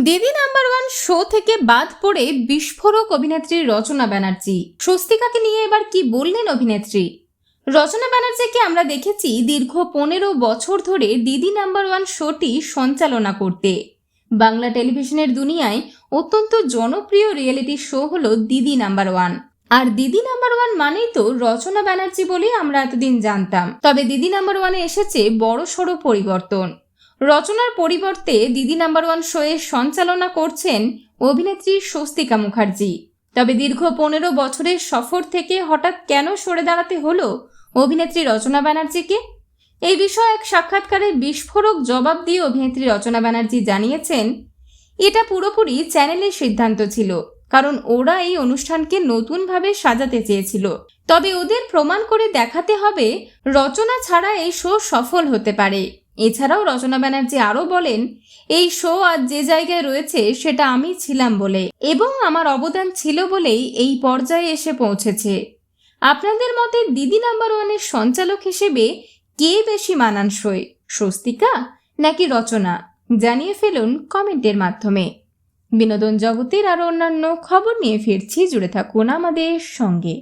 দিদি number one show থেকে বাদ পড়ে বিস্ফোরক অভিনেত্রী রচনা ব্যানার্জি। স্বস্তিকাকে নিয়ে এবার কি বললেন অভিনেত্রী? রচনা ব্যানার্জিকে আমরা দেখেছি দীর্ঘ 15 বছর ধরে দিদি নাম্বার ওয়ান শোটি সঞ্চালনা করতে। বাংলা টেলিভিশনের দুনিয়ায় অত্যন্ত জনপ্রিয় রিয়েলিটি শো হলো দিদি নাম্বার ওয়ান। আর দিদি নাম্বার ওয়ান মানেই তো রচনা ব্যানার্জি বলে আমরা এতদিন জানতাম। তবে দিদি নাম্বার ওয়ানে এসেছে বড়সড় পরিবর্তন। রচনার পরিবর্তে দিদি নাম্বার ওয়ান শোয়ে সঞ্চালনা করছেন অভিনেত্রী স্বস্তিকা মুখার্জি। তবে দীর্ঘ 15 বছরের সফর থেকে হঠাৎ কেন সরে দাঁড়াতে হলো অভিনেত্রী রচনা ব্যানার্জিকে? এই বিষয়ে এক সাক্ষাৎকারে বিস্ফোরক জবাব দিয়ে অভিনেত্রী রচনা ব্যানার্জি জানিয়েছেন, এটা পুরোপুরি চ্যানেলের সিদ্ধান্ত ছিল, কারণ ওরা এই অনুষ্ঠানকে নতুনভাবে সাজাতে চেয়েছিল। তবে ওদের প্রমাণ করে দেখাতে হবে রচনা ছাড়া এই শো সফল হতে পারে। এছাড়াও রচনা ব্যানার্জি আরও বলেন, এই শো আজ যে জায়গায় রয়েছে সেটা আমি ছিলাম বলে এবং আমার অবদান ছিল বলেই এই পর্যায়ে এসে পৌঁছেছে। আপনাদের মতে দিদি নাম্বার ওয়ানের সঞ্চালক হিসেবে কে বেশি মানানসই, স্বস্তিকা নাকি রচনা? জানিয়ে ফেলুন কমেন্টের মাধ্যমে। বিনোদন জগতের আরও অন্যান্য খবর নিয়ে ফিরছি, জুড়ে থাকুন আমাদের সঙ্গে।